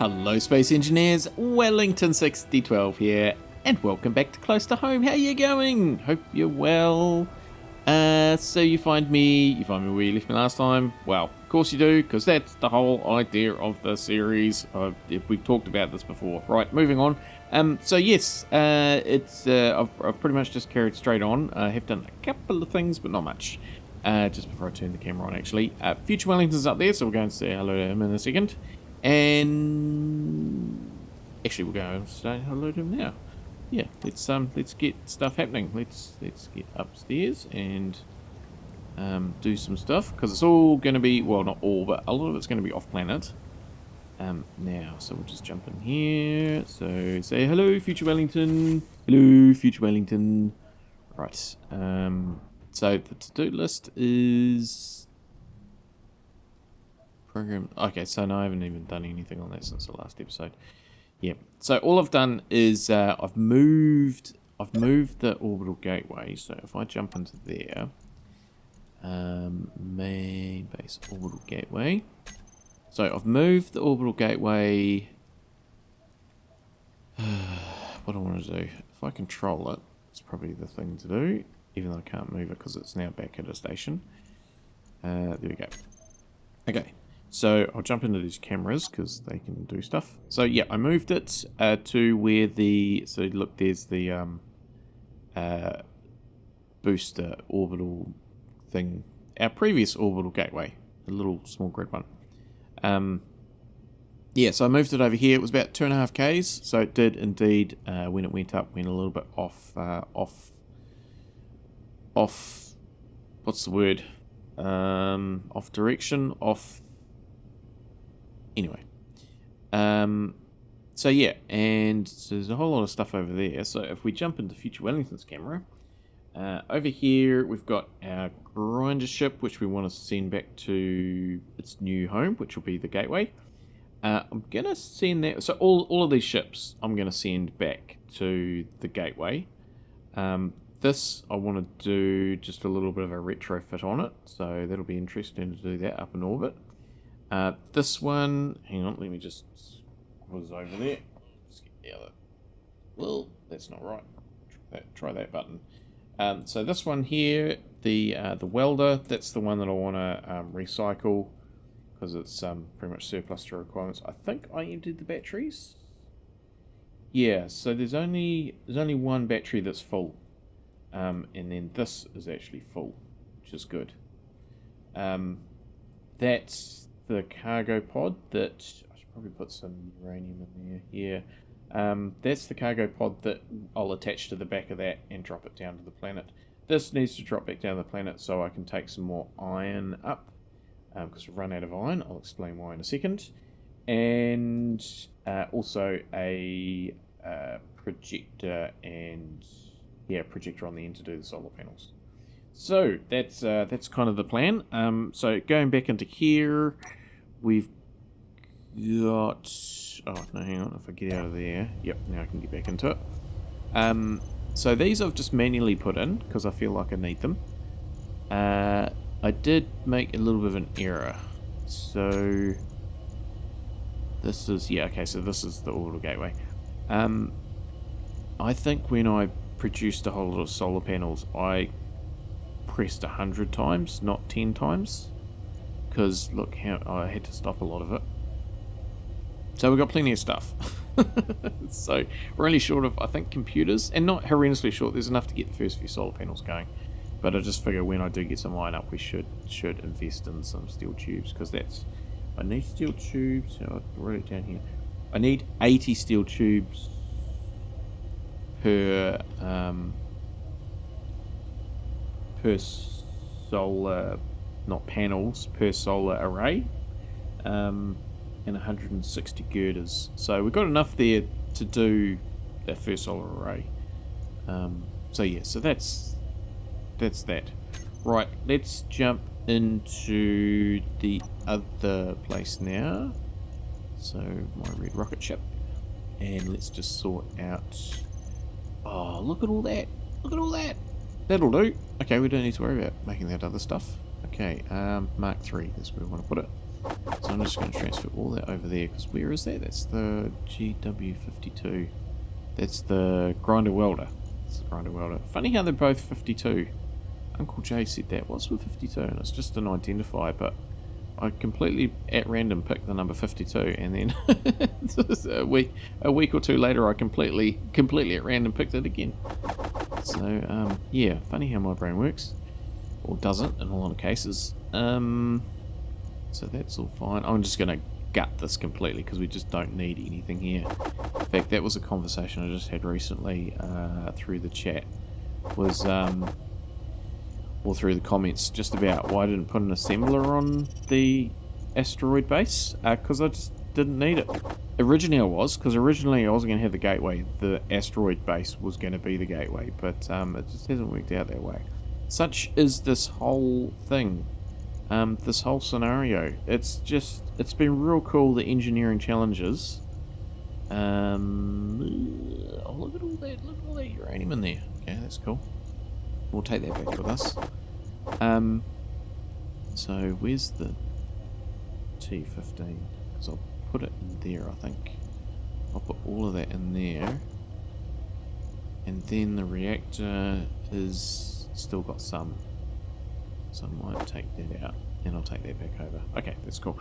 Hello Space Engineers, Wellington6012 here, and welcome back to Close to Home. How you going? Hope you're well. So you find me where you left me last time? Well, of course you do, because that's the whole idea of the series. We've talked about this before. Right, moving on. So yes, I've pretty much just carried straight on. I have done a couple of things, but not much. Just before I turn the camera on, actually. Future Wellington's up there, so we're going to say hello to him in a second. And actually, we're going to say hello to him now. Yeah, let's get stuff happening. Let's get upstairs and do some stuff, because it's all going to be, well, not all, but a lot of it's going to be off planet. Now, so we'll just jump in here. So say hello, Future Wellington. Hello, Future Wellington. Right. So the to-do list is program. Okay, so no, I haven't even done anything on that since the last episode. Yeah. So all I've done is I've moved the orbital gateway. So if I jump into there, main base orbital gateway. So I've moved the orbital gateway. What do I want to do? If I control it, it's probably the thing to do. Even though I can't move it because it's now back at a station. There we go. Okay, so I'll jump into these cameras because they can do stuff. So yeah, I moved it to where the, so look, there's the booster orbital thing. Our previous orbital gateway, the little small grid one. Yeah, so I moved it over here. It was about 2.5 k's, so it did indeed, when it went up, went a little bit off, what's the word? Off direction, anyway. So yeah, and so there's a whole lot of stuff over there. So if we jump into Future Wellington's camera, over here we've got our grinder ship, which we want to send back to its new home, which will be the gateway. I'm going to send that, so all of these ships I'm going to send back to the gateway. This, I want to do just a little bit of a retrofit on it, so that'll be interesting to do that up in orbit. This one, hang on, let me just, was over there. Just get the other, well, that's not right. Try that button. So this one here, the welder, that's the one that I want to recycle, because it's pretty much surplus to requirements. I think I emptied the batteries. Yeah, so there's only one battery that's full. And then this is actually full, which is good. That's the cargo pod that, I should probably put some uranium in there. Yeah. That's the cargo pod that I'll attach to the back of that and drop it down to the planet. This needs to drop back down to the planet so I can take some more iron up, because we've run out of iron. I'll explain why in a second. And also a projector and projector on the end to do the solar panels. So that's kind of the plan. So going back into here, we've got, oh no, hang on, if I get out of there, yep, now I can get back into it. So these I've just manually put in because I feel like I need them. I did make a little bit of an error. So this is, yeah, okay, so this is the orbital gateway. I think when I produced a whole lot of solar panels, I pressed 100 times, not 10 times, because look how I had to stop a lot of it. So we've got plenty of stuff. So we're only short of, I think, computers, and not horrendously short. There's enough to get the first few solar panels going, but I just figure when I do get some line up, we should invest in some steel tubes, because that's, I need steel tubes. So I'll write it down here. I need 80 steel tubes per solar, not panels, per solar array, and 160 girders. So we've got enough there to do that first solar array. So yeah, so that's that. Right, let's jump into the other place now. So my red rocket ship, and let's just sort out. Oh, look at all that! Look at all that! That'll do. Okay, we don't need to worry about making that other stuff. Okay, Mark 3 is where we want to put it. So I'm just going to transfer all that over there, because where is that? That's the GW52. That's the grinder welder. It's the grinder welder. Funny how they're both 52. Uncle Jay said that. What's with 52? And it's just an identifier, but I completely at random picked the number 52, and then a week or two later I completely at random picked it again. So yeah, funny how my brain works, or doesn't in a lot of cases. So that's all fine. I'm just gonna gut this completely because we just don't need anything here. In fact, that was a conversation I just had recently through the chat, was or through the comments, just about why I didn't put an assembler on the asteroid base, because I just didn't need it. Originally I was, because originally I was going to have the gateway. The asteroid base was going to be the gateway, but it just hasn't worked out that way. Such is this whole thing, this whole scenario. It's been real cool, the engineering challenges. Oh, look at all that uranium in there. Okay, that's cool. We'll take that back with us. So where's the T15? Because I'll put it in there, I think. I'll put all of that in there. And then the reactor is still got some. So I might take that out and I'll take that back over. Okay, that's cool.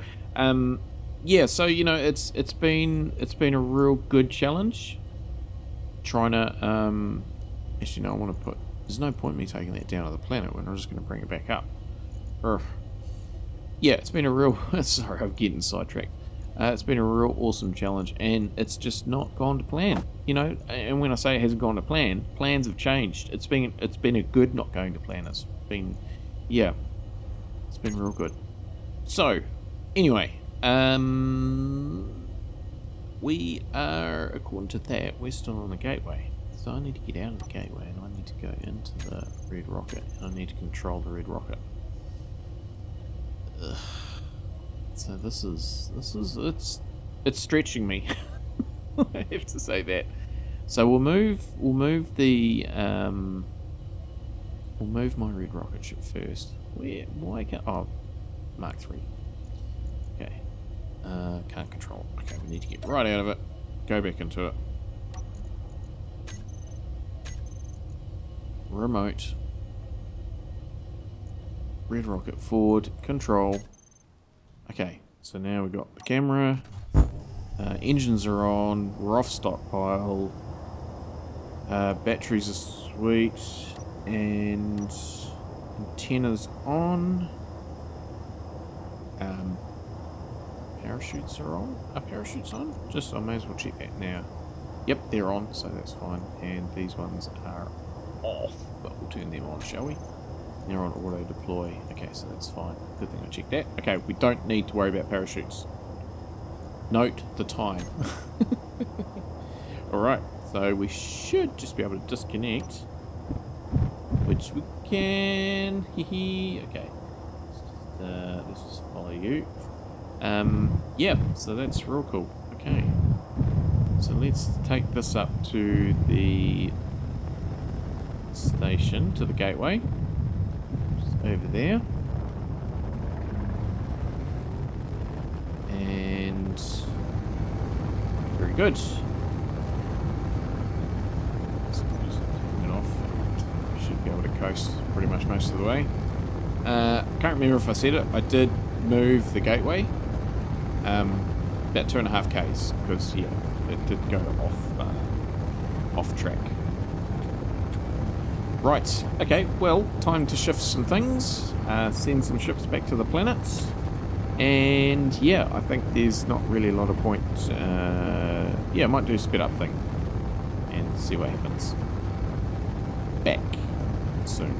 Yeah, so you know, it's been a real good challenge. Trying to actually no, I want to put, there's no point in me taking that down to the planet when I'm just going to bring it back up. Urgh. Yeah, it's been a real... Sorry, I'm getting sidetracked. It's been a real awesome challenge, and it's just not gone to plan. You know, and when I say it hasn't gone to plan, plans have changed. It's been a good not going to plan. It's been... Yeah. It's been real good. So, anyway, we are, according to that, we're still on the gateway. So I need to get out of the gateway and I need to go into the red rocket and I need to control the red rocket. Ugh. So this is it's stretching me. I have to say that. So we'll move the we'll move my red rocket ship first. Why can't, oh, Mark 3. Okay. Can't control it. Okay, we need to get right out of it. Go back into it. Remote. Red rocket forward. Control. Okay, so now we've got the camera. Engines are on. We're off stockpile. Batteries are sweet. And antennas on. Parachutes are on. Are parachutes on? I may as well check that now. Yep, they're on, so that's fine. And these ones are off, but we'll turn them on, shall we? They're on auto deploy. Okay, so that's fine. Good thing I checked that. Okay, we don't need to worry about parachutes. Note the time. Alright, so we should just be able to disconnect, which we can. Okay, let's just follow you. Yeah, so that's real cool. Okay, so let's take this up to the station, to the gateway, just over there, and very good. Just turn it off. Should be able to coast pretty much most of the way. Can't remember if I said it. I did move the gateway about 2.5 k's because yeah, it did go off track. Right, okay, well, time to shift some things, send some ships back to the planet, and yeah, I think there's not really a lot of point. Yeah, I might do a spit up thing and see what happens. Back soon.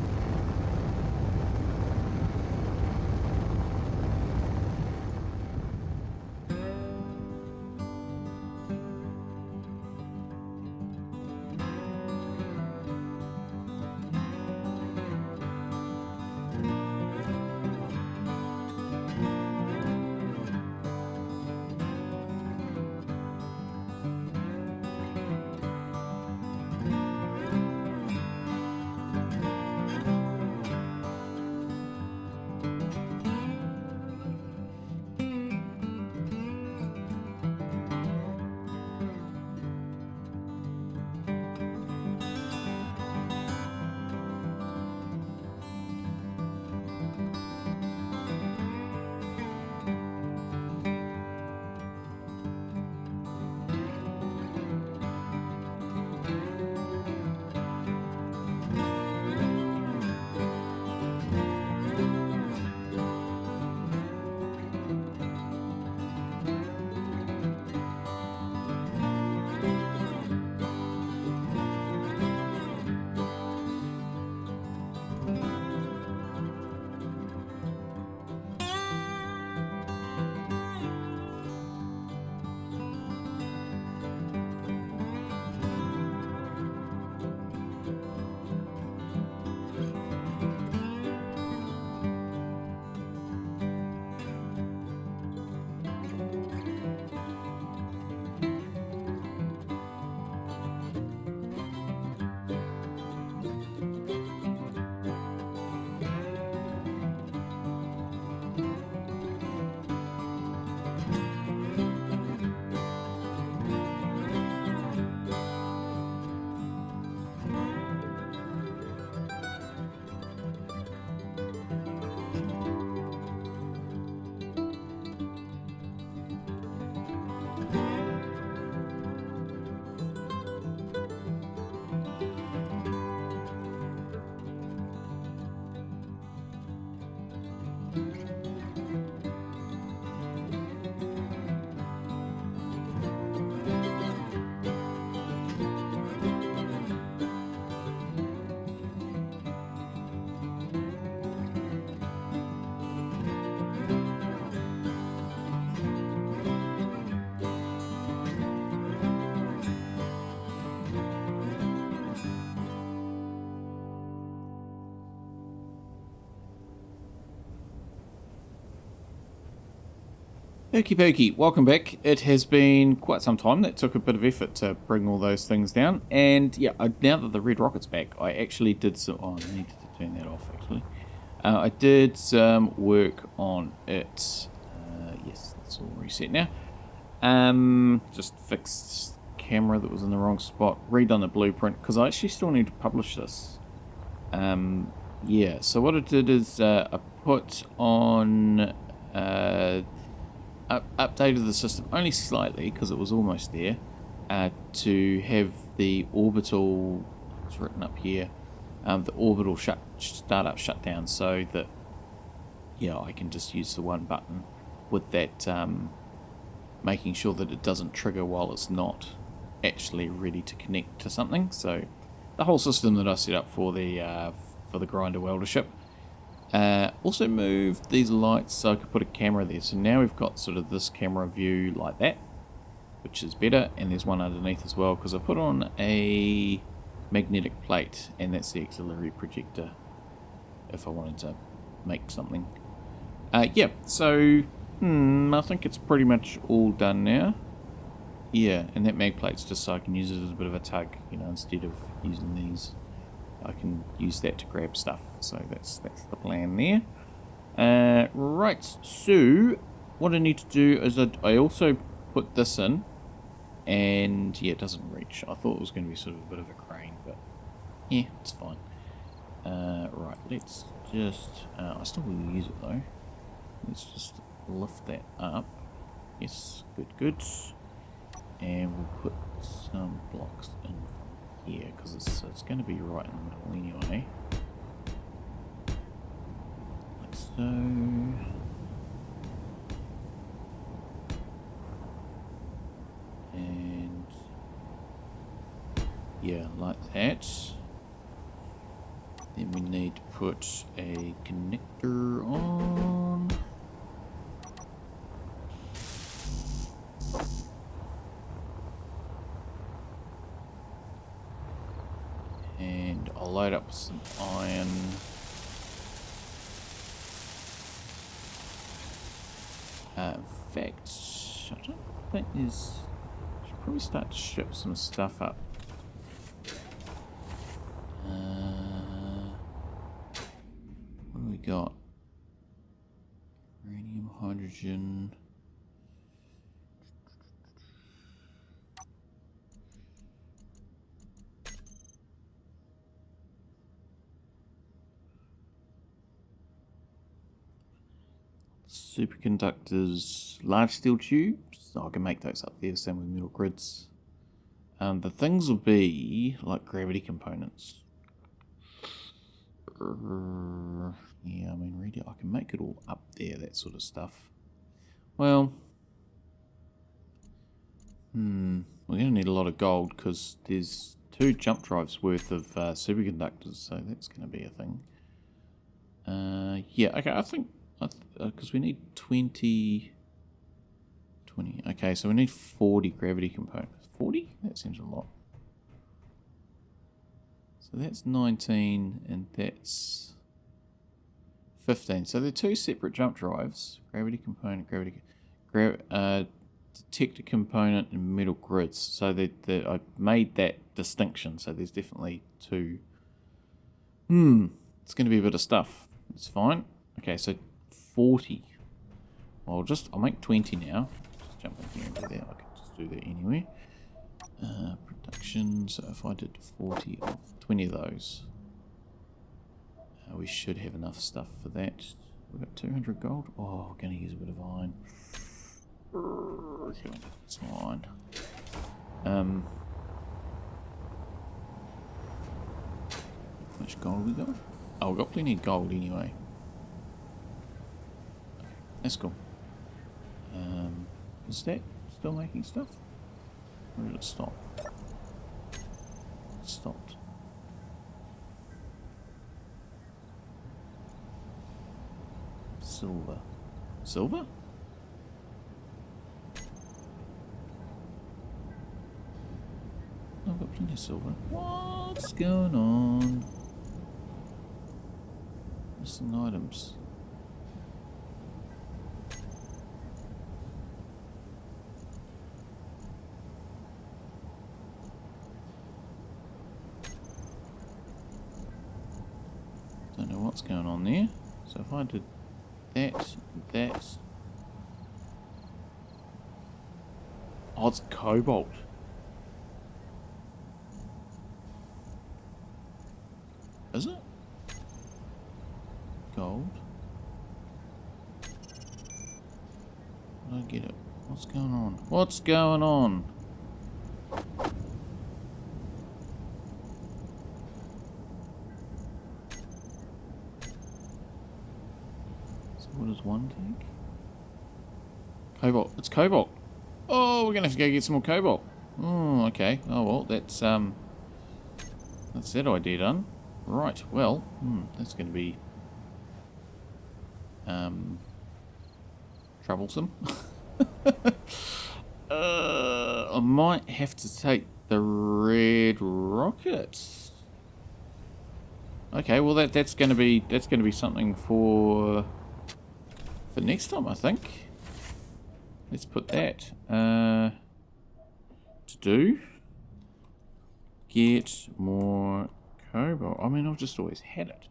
Okie pokey, welcome back. It has been quite some time. That took a bit of effort to bring all those things down. And yeah, now that the red rocket's back, I actually did some... Oh, I needed to turn that off, actually. I did some work on it. Yes, that's all reset now. Just fixed camera that was in the wrong spot. Redone the blueprint, because I actually still need to publish this. Yeah, so what I did is I put on... updated the system only slightly because it was almost there to have the orbital, it's written up here, the orbital startup shutdown, so that yeah, I can just use the one button with that, making sure that it doesn't trigger while it's not actually ready to connect to something. So the whole system that I set up for the grinder welder ship. Also moved these lights so I could put a camera there. So now we've got sort of this camera view like that, which is better. And there's one underneath as well because I put on a magnetic plate, and that's the auxiliary projector if I wanted to make something. Yeah, so I think it's pretty much all done now. Yeah, and that mag plate's just so I can use it as a bit of a tug, you know, instead of using these. I can use that to grab stuff, so that's the plan there. Right, so what I need to do is I also put this in, and yeah, it doesn't reach. I thought it was going to be sort of a bit of a crane, but yeah, it's fine. Right, let's just, I still will use it though. Let's just lift that up. Yes, good. And we'll put some blocks in here because it's going to be right in the middle anyway, like so. And yeah, like that. Then we need to put a connector on. And I'll load up some iron. In fact, I don't think there's... I should probably start to ship some stuff up. What do we got? Uranium, hydrogen... Superconductors, large steel tubes. Oh, I can make those up there, same with metal grids. The things will be like gravity components. Yeah, I mean, really, I can make it all up there, that sort of stuff. Well, we're going to need a lot of gold because there's 2 jump drives worth of superconductors, so that's going to be a thing. Yeah, okay, I think because we need 20, okay, so we need 40 gravity components. 40? That seems a lot. So that's 19 and that's 15. So they're 2 separate jump drives. Gravity component, detector component and metal grids. So I made that distinction, so there's definitely 2. It's going to be a bit of stuff. It's fine. Okay, so 40. I'll make 20 now. Just jump in here and do that. I can just do that anyway. Production. So if I did 40 of 20 of those, we should have enough stuff for that. We've got 200 gold. Oh, we're going to use a bit of iron. Okay, some iron. How much gold we got? Oh, we've got plenty of gold anyway. That's cool. Is that still making stuff? Or did it stop? It stopped. Silver. Silver? I've got plenty of silver. What's going on? Missing items. Don't know what's going on there. So if I did that... Oh, it's cobalt. Is it? Gold? I don't get it. What's going on? What's going on? So what does one take? Cobalt. It's cobalt. Oh, we're gonna have to go get some more cobalt. Oh, okay. Oh well, that's that idea done. Right. Well, that's gonna be troublesome. I might have to take the red rockets. Okay, well that's gonna be something for next time, I think. Let's put that to do. Get more cobalt. I mean, I've just always had it.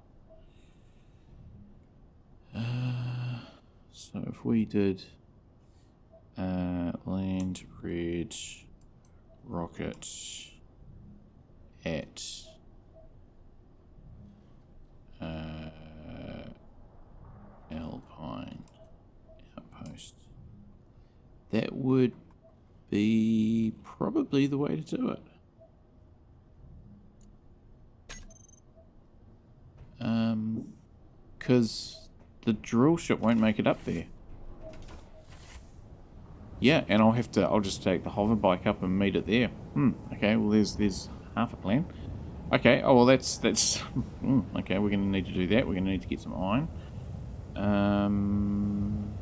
So if we did land red rocket at Alpine outpost, that would be probably the way to do it. Because the drill ship won't make it up there. Yeah, and I'll just take the hover bike up and meet it there. Okay, well there's half a plan. Okay, oh well that's okay, we're gonna need to do that. We're gonna need to get some iron.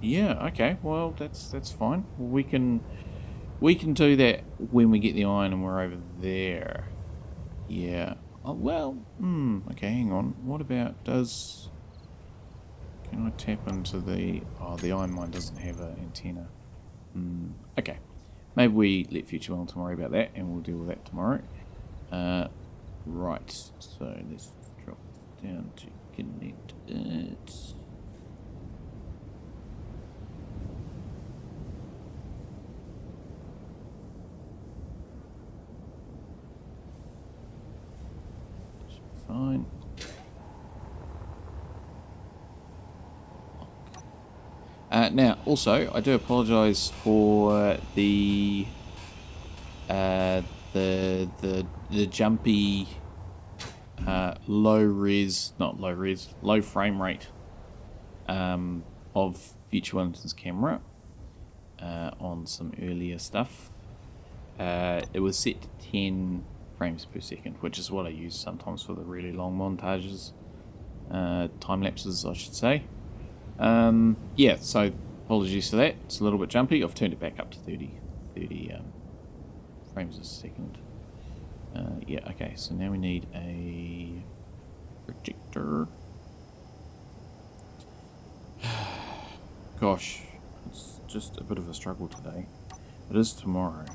Yeah, okay, well that's fine. We can do that when we get the iron and we're over there. Yeah. Oh well, okay, hang on. What about can I tap into the the iron mine doesn't have an antenna. Okay. Maybe we let Future Wellington worry about that and we'll deal with that tomorrow. Right, so let's drop down to connect it. Fine. Now, also, I do apologise for the jumpy, low frame rate of Future Wellington's camera on some earlier stuff. It was set to 10 frames per second, which is what I use sometimes for the really long montages, time lapses, I should say. Yeah, so apologies for that. It's a little bit jumpy. I've turned it back up to 30 frames a second. Yeah, okay, so now we need a projector. Gosh, it's just a bit of a struggle today. It is tomorrow.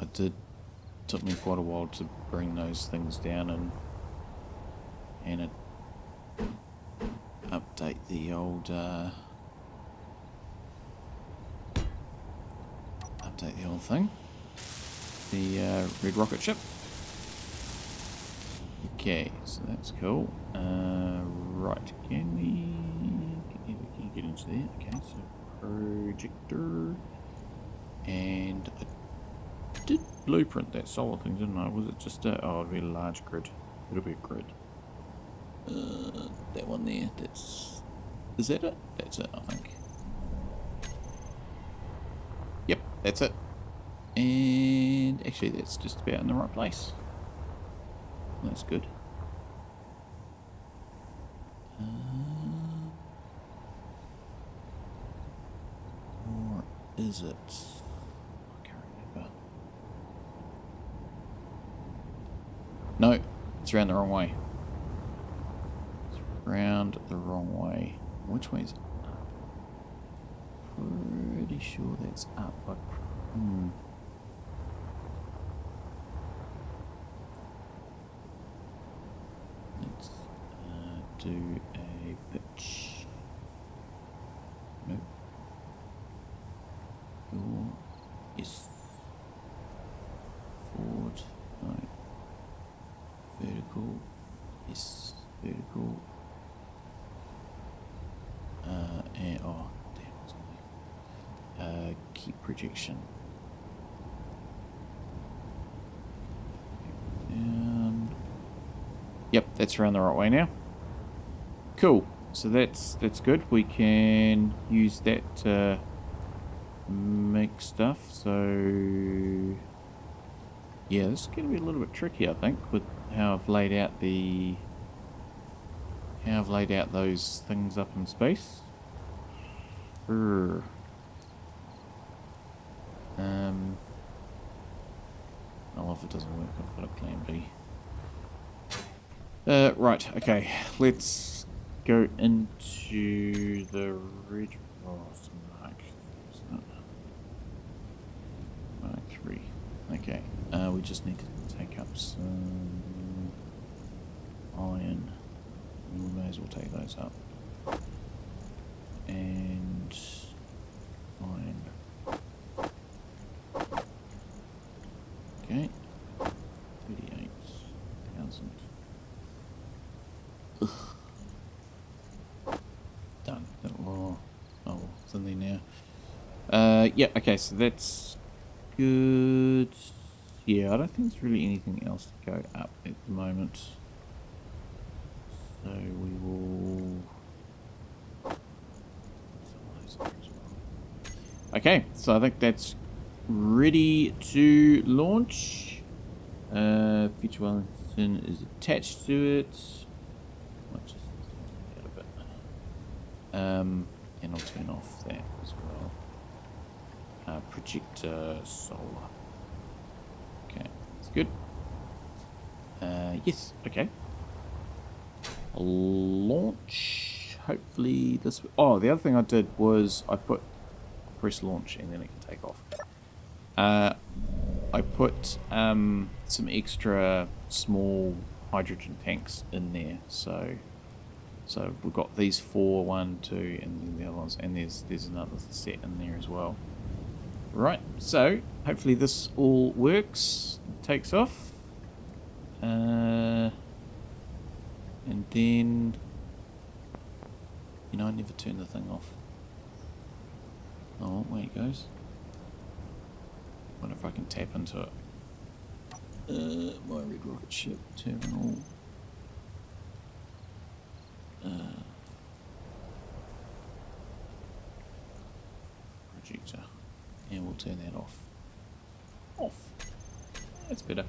It took me quite a while to bring those things down and update the old thing, the red rocket ship. Okay, so that's cool. Right, can we get into there? Okay, so projector, and I did blueprint that solar thing, didn't I? Was it just oh, it'll be a large grid. It'll be a grid. That one there, is that it? That's it, I think. Yep, that's it. And actually that's just about in the right place. That's good. Or is it? I can't remember. No, it's around the wrong way. Round the wrong way. Which way is it up? Pretty sure that's up, but do a pitch. Nope. Yes. Forward. No. Vertical. Yes. Vertical. And oh, damn, what's on there? Keep projection. And yep, that's around the right way now. Cool. So that's good. We can use that to make stuff. So yeah, this is going to be a little bit tricky, I think, with how I've laid out those things up in space. Well, if it doesn't work, I've got a plan B. Right, okay. Let's go into the red. Oh, it's Mark, isn't it? Mark 3. Okay. We just need to take up some iron. We may as well take those up. And iron. Okay. 38,000. Done. Oh, it's in there now. Yeah, okay, so that's good. Yeah, I don't think there's really anything else to go up at the moment. So we will... Okay, so I think that's ready to launch. Feature Wellington is attached to it. Might just out a bit. And I'll turn off that as well. Projector solar. Okay, that's good. Yes, okay. Launch. Hopefully this. Oh, the other thing I did was I press launch and then it can take off. I put some extra small hydrogen tanks in there, so we've got these 4, 1, 2, and then the other ones, and there's another set in there as well. Right, so hopefully this all works, takes off, and then I never turn the thing off. Oh, wait, it goes. Wonder if I can tap into it. My red rocket ship terminal. Projector. And we'll turn that off. That's better.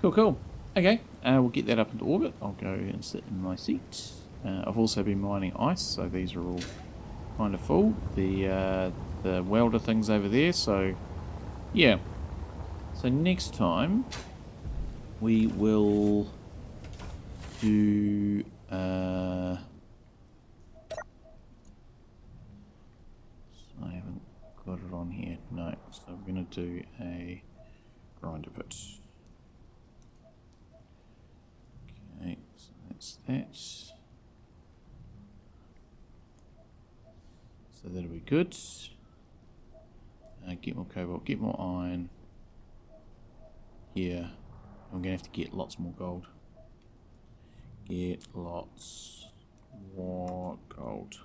Cool. Okay, we'll get that up into orbit. I'll go and sit in my seat. I've also been mining ice, so these are all kind of full. The welder thing's over there, so yeah. So next time we will do I haven't got it on here. No, so I'm gonna do a grinder pit. Okay, so that's that. So that'll be good. Get more cobalt, get more iron. Here. I'm going to have to get lots more gold. Get lots more gold.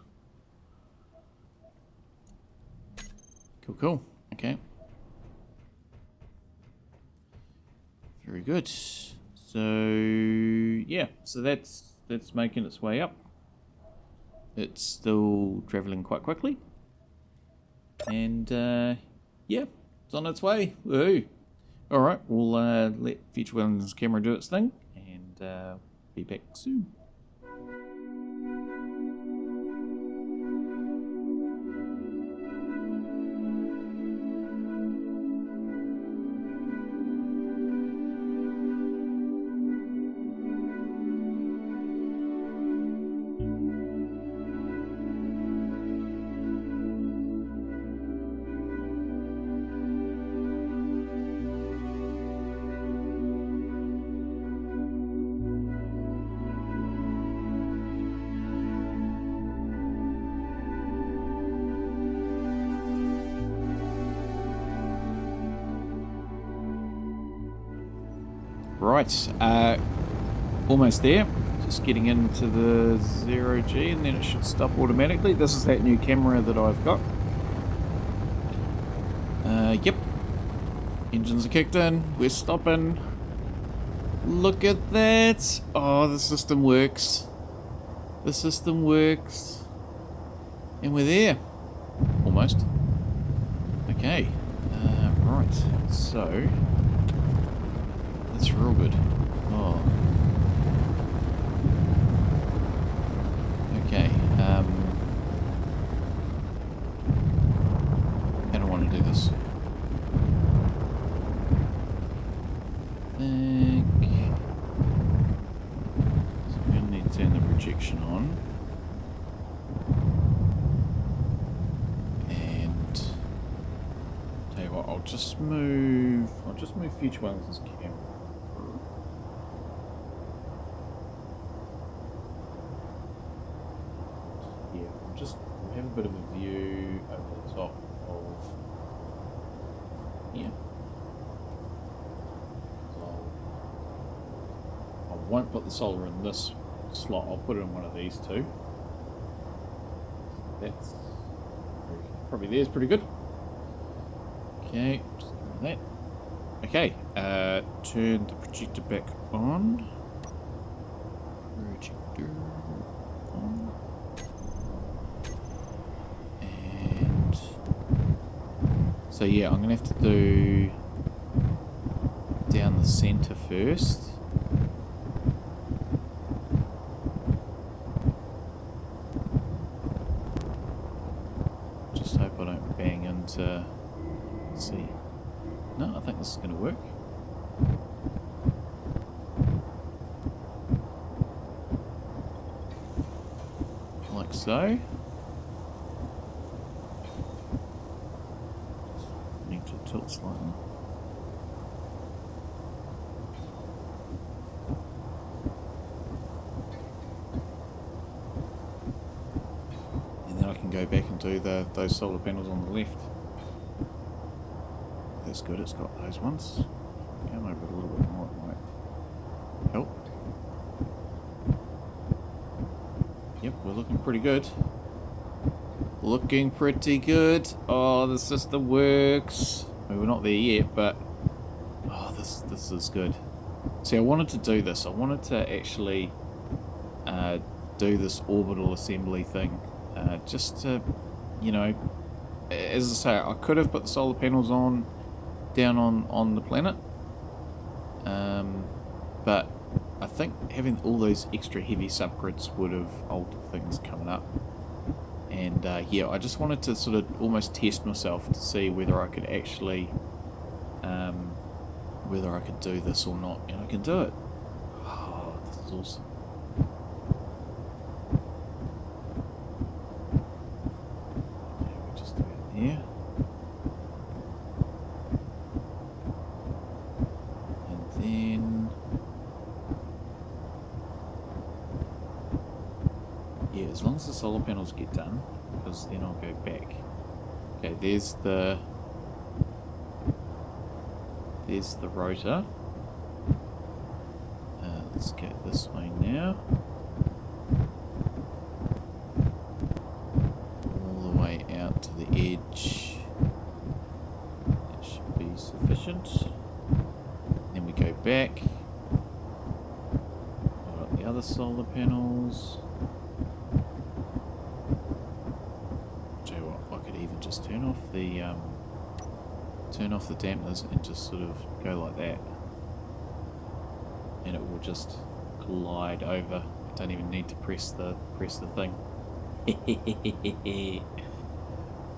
Cool. Okay. Very good. So yeah, so that's making its way up. It's still travelling quite quickly. And yeah, it's on its way. Woohoo! Alright, we'll let Future Wellington's camera do its thing, and be back soon. Alright, almost there. Just getting into the 0G and then it should stop automatically. This is that new camera that I've got. Yep. Engines are kicked in. We're stopping. Look at that. Oh, the system works. The system works. And we're there. Almost. Okay. Right. So. That's real good. Oh. Okay. I don't want to do this. So I'm going to need to turn the projection on. And tell you what, I'll just move Future Wellington's camera. Yeah, just have a bit of a view over the top of here. I won't put the solar in this slot, I'll put it in one of these two. That's probably there's pretty good. Okay, just do that. Okay, turn the projector back on. Projector on. And so yeah, I'm gonna have to do down the center first. Just hope I don't bang into. Let's see. No, I think this is going to work. Like so. Need to tilt slightly. And then I can go back and do those solar panels on the left. That's good, it's got those ones. Come over a little bit more, it might help. Yep, we're looking pretty good. Looking pretty good. Oh, the system works. I mean, we're not there yet, but oh, this is good. See, I wanted to do this. I wanted to actually do this orbital assembly thing, just to, you know, as I say, I could have put the solar panels down on the planet, but I think having all those extra heavy subgrids would have altered things coming up. And yeah, I just wanted to sort of almost test myself to see whether I could actually whether I could do this or not, and I can do it. Oh, this is awesome. Yeah, we just do it here. Yeah, as long as the solar panels get done, because then I'll go back. Okay, there's the rotor. Let's get this way now. All the way out to the edge. That should be sufficient. Then we go back. Got the other solar panels. Just turn off the dampeners and just sort of go like that, and it will just glide over. I don't even need to press the thing.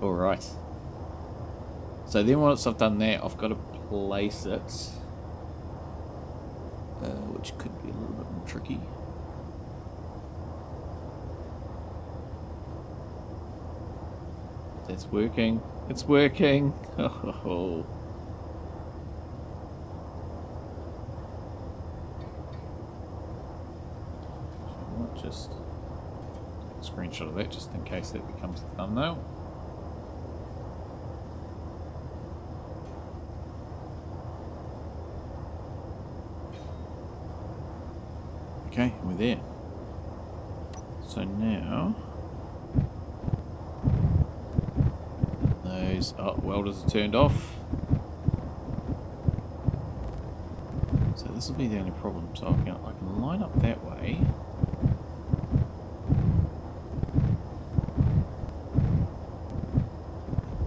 All right. So then once I've done that, I've got to place it, which could be a little bit more tricky. It's working. It's working. Oh. I might just take a screenshot of that just in case that becomes the thumbnail. Okay, we're there. So now... those welders are turned off. So this will be the only problem. So I can line up that way.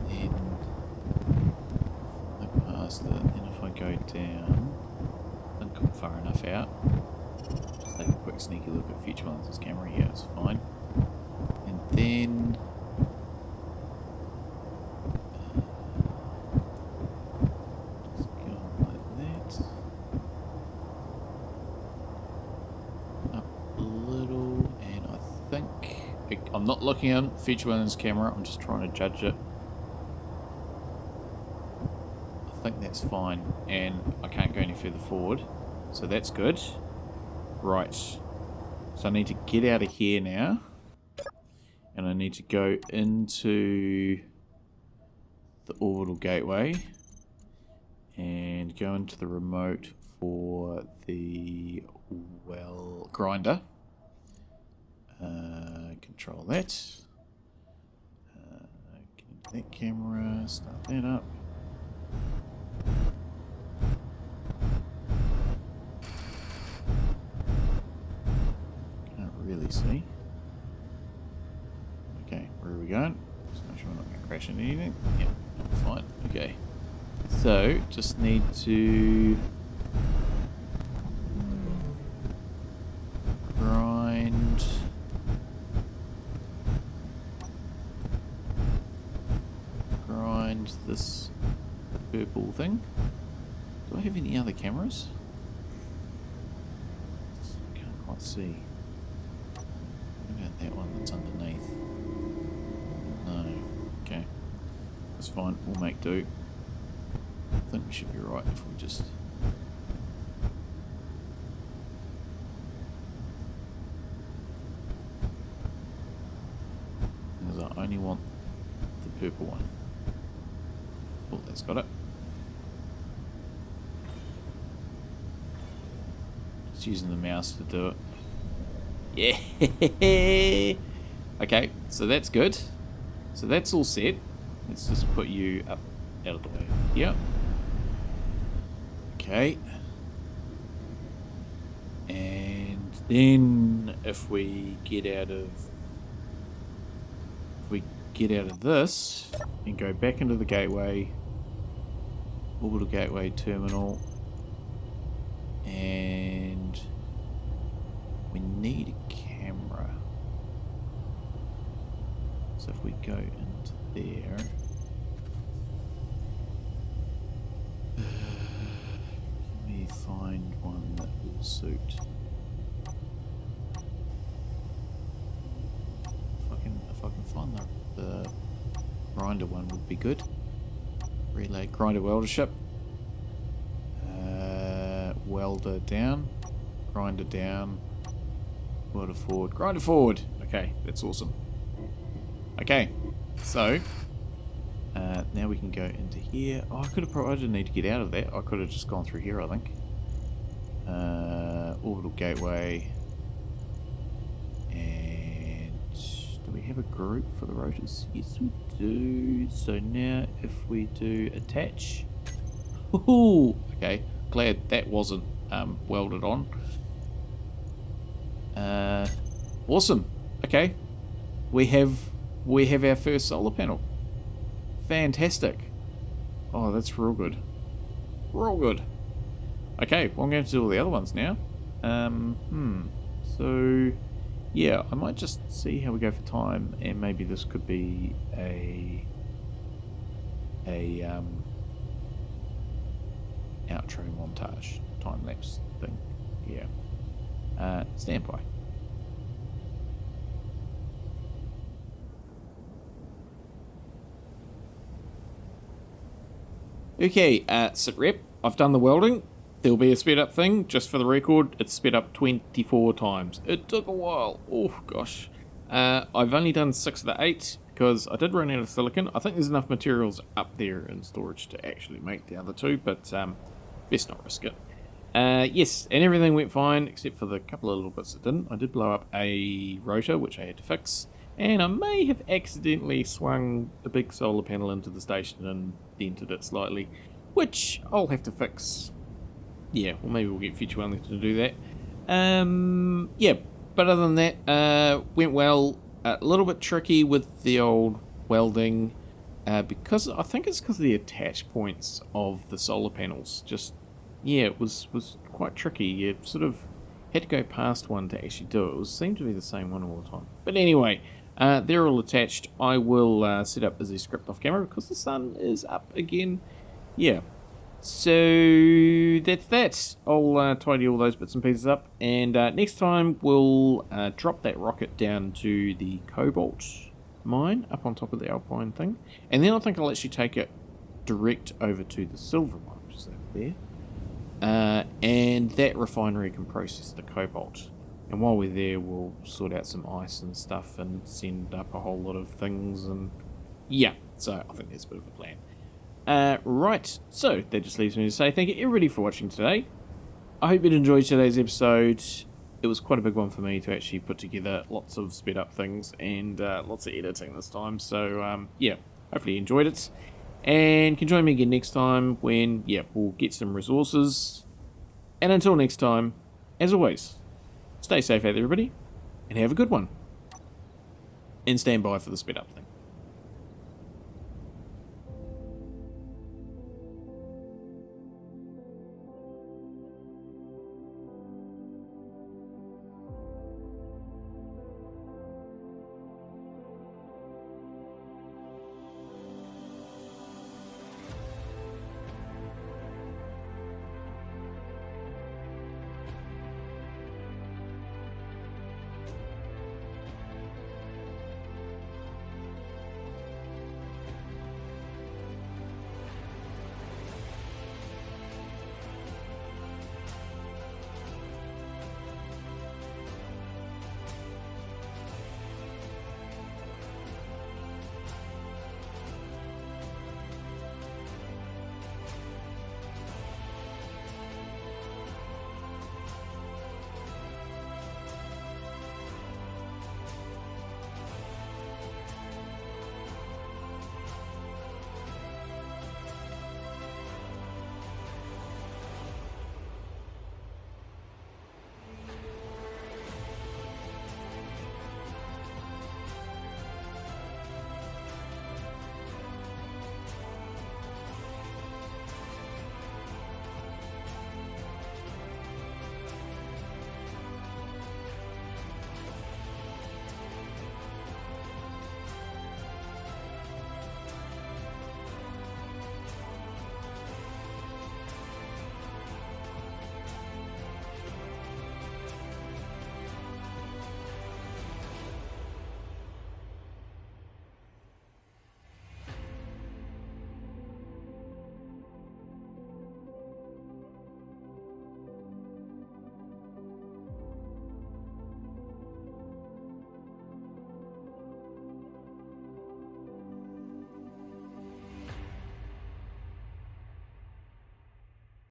Then I past it. Then if I go down, I think I'm far enough out. Just take a quick sneaky look at future balances camera. Yeah, it's fine. And then just go like that. Up a little, and I think I'm not looking at future balances camera. I'm just trying to judge it. I think that's fine, and I can't go any further forward, so that's good. Right, so I need to get out of here now, and I need to go into the Orbital Gateway and go into the remote for the grinder. Control that. Get into that camera, start that up. Can't really see. Okay, where are we going? Just make sure we're not going to crash into anything. Yeah, fine. Okay. So, just need to grind this purple thing. Do I have any other cameras? I can't quite see. What about that one that's underneath? No. Okay. That's fine. We'll make do. I think we should be right if we just... because I only want the purple one. Oh, that's got it. Just using the mouse to do it. Yeah! Okay, so that's good. So that's all set. Let's just put you up out of the way. Yep. Okay. And then if we get out of this and go back into the gateway, Orbital Gateway terminal, and we need a camera. So if we go into there, let me find one that will suit. If I can find the grinder one would be good. Relay grinder weldership. Welder down. Grinder down. Welder forward. Grinder forward! Okay, that's awesome. Okay, so now we can go into here. Oh, I didn't need to get out of that. I could have just gone through here, I think. Orbital Gateway. And do we have a group for the rotors? Yes, we do. So now if we do attach. Ooh, okay, glad that wasn't welded on. Awesome. Okay, we have our first solar panel. Fantastic. Oh, that's real good. Real good. Okay, well, I'm going to do all the other ones now. So yeah, I might just see how we go for time, and maybe this could be a outro montage time lapse thing. Yeah. Stand by. Okay, sit rep. I've done the welding. There'll be a sped up thing, just for the record. It's sped up 24 times. It took a while. Oh gosh. I've only done 6 of the 8 because I did run out of silicon. I think there's enough materials up there in storage to actually make the other 2, but best not risk it. Yes, and everything went fine except for the couple of little bits that didn't. I did blow up a rotor, which I had to fix, and I may have accidentally swung a big solar panel into the station and dented it slightly, which I'll have to fix. Yeah, well, maybe we'll get Future Wellington to do that. Yeah, but other than that, went well. A little bit tricky with the old welding, because I think it's because of the attach points of the solar panels. Just, yeah, it was quite tricky. You sort of had to go past one to actually do it. It seemed to be the same one all the time. But anyway, they're all attached. I will set up as a script off camera because the sun is up again. Yeah. So that's that. I'll tidy all those bits and pieces up, and next time we'll drop that rocket down to the cobalt mine up on top of the alpine thing, and then I think I'll actually take it direct over to the silver mine, which is over there, and that refinery can process the cobalt. And while we're there, we'll sort out some ice and stuff and send up a whole lot of things, and yeah, so I think that's a bit of a plan. Right, so that just leaves me to say thank you everybody for watching today. I hope you enjoyed today's episode. It was quite a big one for me to actually put together, lots of sped up things and lots of editing this time, so yeah, hopefully you enjoyed it, and can join me again next time when, yeah, we'll get some resources. And until next time, as always, stay safe out there everybody, and have a good one, and stand by for the sped up thing.